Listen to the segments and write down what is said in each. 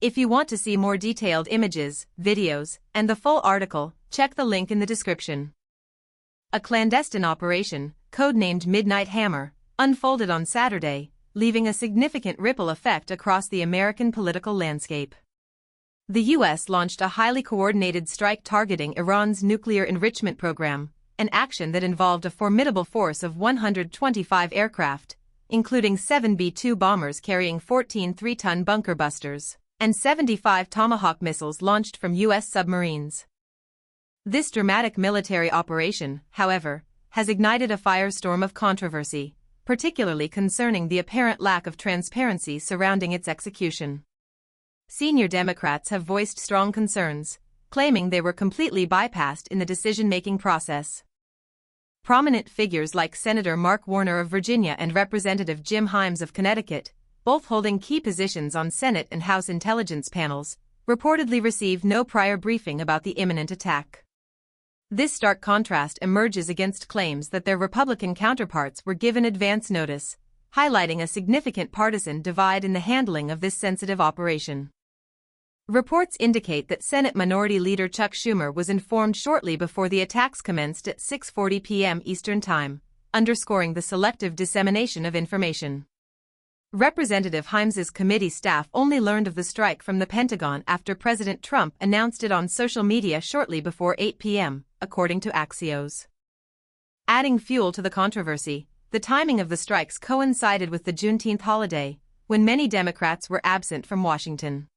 If you want to see more detailed images, videos, and the full article, check the link in the description. A clandestine operation, codenamed Midnight Hammer, unfolded on Saturday, leaving a significant ripple effect across the American political landscape. The U.S. launched a highly coordinated strike targeting Iran's nuclear enrichment program, an action that involved a formidable force of 125 aircraft, including 7 B-2 bombers carrying 14 3-ton bunker busters, and 75 Tomahawk missiles launched from U.S. submarines. This dramatic military operation, however, has ignited a firestorm of controversy, particularly concerning the apparent lack of transparency surrounding its execution. Senior Democrats have voiced strong concerns, claiming they were completely bypassed in the decision-making process. Prominent figures like Senator Mark Warner of Virginia and Representative Jim Himes of Connecticut, both holding key positions on Senate and House intelligence panels, reportedly received no prior briefing about the imminent attack. This stark contrast emerges against claims that their Republican counterparts were given advance notice, highlighting a significant partisan divide in the handling of this sensitive operation. Reports indicate that Senate Minority Leader Chuck Schumer was informed shortly before the attacks commenced at 6:40 p.m. Eastern Time, underscoring the selective dissemination of information. Representative Himes's committee staff only learned of the strike from the Pentagon after President Trump announced it on social media shortly before 8 p.m., according to Axios. Adding fuel to the controversy, the timing of the strikes coincided with the Juneteenth holiday, when many Democrats were absent from Washington.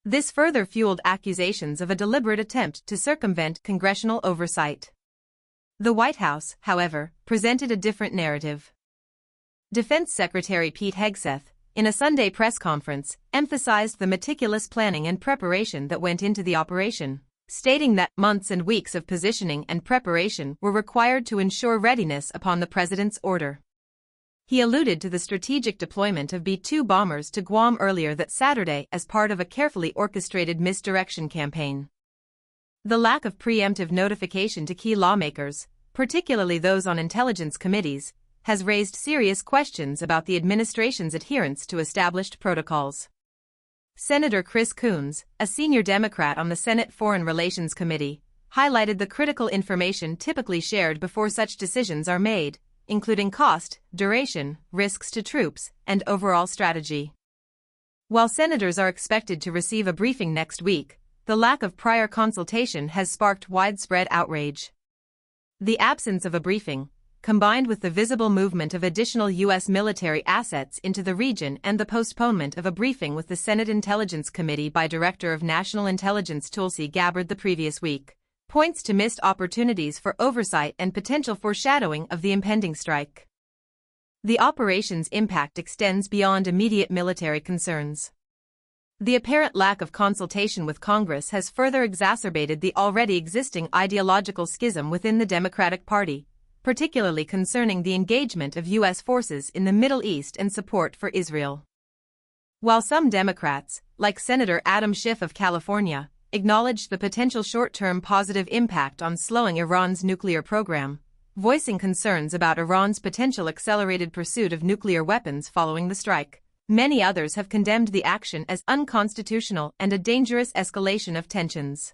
This further fueled accusations of a deliberate attempt to circumvent congressional oversight. The White House, however, presented a different narrative. Defense Secretary Pete Hegseth, in a Sunday press conference, emphasized the meticulous planning and preparation that went into the operation, stating that months and weeks of positioning and preparation were required to ensure readiness upon the president's order. He alluded to the strategic deployment of B-2 bombers to Guam earlier that Saturday as part of a carefully orchestrated misdirection campaign. The lack of preemptive notification to key lawmakers, particularly those on intelligence committees, has raised serious questions about the administration's adherence to established protocols. Senator Chris Coons, a senior Democrat on the Senate Foreign Relations Committee, highlighted the critical information typically shared before such decisions are made, including cost, duration, risks to troops, and overall strategy. While senators are expected to receive a briefing next week, the lack of prior consultation has sparked widespread outrage. The absence of a briefing, combined with the visible movement of additional U.S. military assets into the region and the postponement of a briefing with the Senate Intelligence Committee by Director of National Intelligence Tulsi Gabbard the previous week, points to missed opportunities for oversight and potential foreshadowing of the impending strike. The operation's impact extends beyond immediate military concerns. The apparent lack of consultation with Congress has further exacerbated the already existing ideological schism within the Democratic Party, particularly concerning the engagement of U.S. forces in the Middle East and support for Israel. While some Democrats, like Senator Adam Schiff of California, acknowledged the potential short-term positive impact on slowing Iran's nuclear program, voicing concerns about Iran's potential accelerated pursuit of nuclear weapons following the strike, many others have condemned the action as unconstitutional and a dangerous escalation of tensions.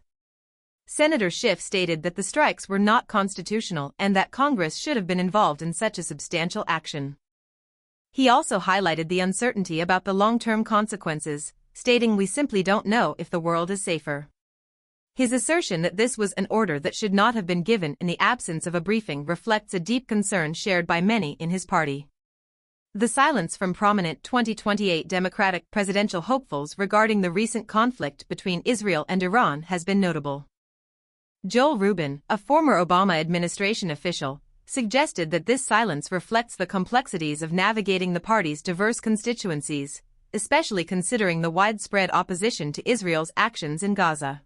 Senator Schiff stated that the strikes were not constitutional and that Congress should have been involved in such a substantial action. He also highlighted the uncertainty about the long-term consequences, stating, "We simply don't know if the world is safer." His assertion that this was an order that should not have been given in the absence of a briefing reflects a deep concern shared by many in his party. The silence from prominent 2028 Democratic presidential hopefuls regarding the recent conflict between Israel and Iran has been notable. Joel Rubin, a former Obama administration official, suggested that this silence reflects the complexities of navigating the party's diverse constituencies, especially considering the widespread opposition to Israel's actions in Gaza.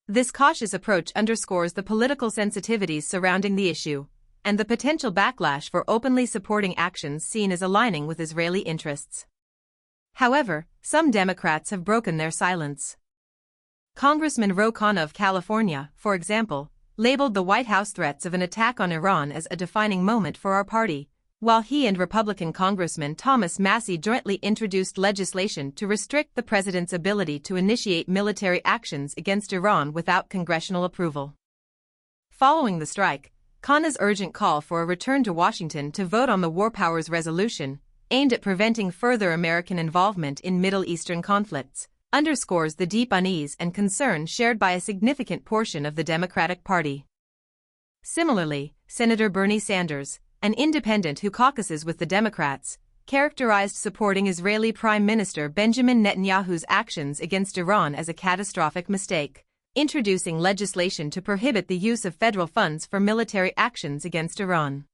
This cautious approach underscores the political sensitivities surrounding the issue, and the potential backlash for openly supporting actions seen as aligning with Israeli interests. However, some Democrats have broken their silence. Congressman Ro Khanna of California, for example, labeled the White House threats of an attack on Iran as a defining moment for our party, while he and Republican Congressman Thomas Massie jointly introduced legislation to restrict the president's ability to initiate military actions against Iran without congressional approval. Following the strike, Khanna's urgent call for a return to Washington to vote on the War Powers Resolution, aimed at preventing further American involvement in Middle Eastern conflicts, underscores the deep unease and concern shared by a significant portion of the Democratic Party. Similarly, Senator Bernie Sanders, an independent who caucuses with the Democrats, characterized supporting Israeli Prime Minister Benjamin Netanyahu's actions against Iran as a catastrophic mistake, introducing legislation to prohibit the use of federal funds for military actions against Iran.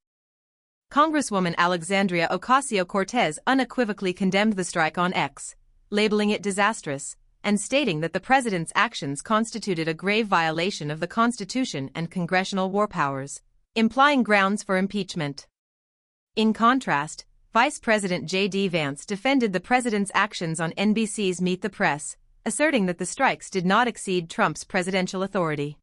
Congresswoman Alexandria Ocasio-Cortez unequivocally condemned the strike on X, labeling it disastrous, and stating that the president's actions constituted a grave violation of the Constitution and congressional war powers, implying grounds for impeachment. In contrast, Vice President J.D. Vance defended the president's actions on NBC's Meet the Press, asserting that the strikes did not exceed Trump's presidential authority.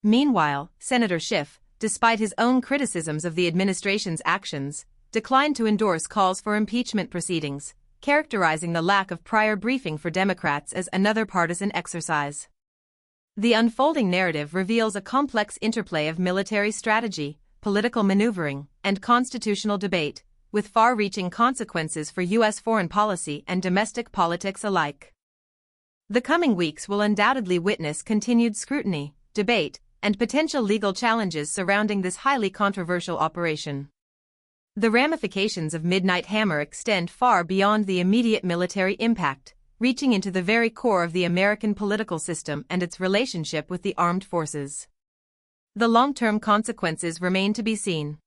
Meanwhile, Senator Schiff, despite his own criticisms of the administration's actions, declined to endorse calls for impeachment proceedings, characterizing the lack of prior briefing for Democrats as another partisan exercise. The unfolding narrative reveals a complex interplay of military strategy, political maneuvering, and constitutional debate, with far-reaching consequences for U.S. foreign policy and domestic politics alike. The coming weeks will undoubtedly witness continued scrutiny, debate, and potential legal challenges surrounding this highly controversial operation. The ramifications of Midnight Hammer extend far beyond the immediate military impact, reaching into the very core of the American political system and its relationship with the armed forces. The long-term consequences remain to be seen.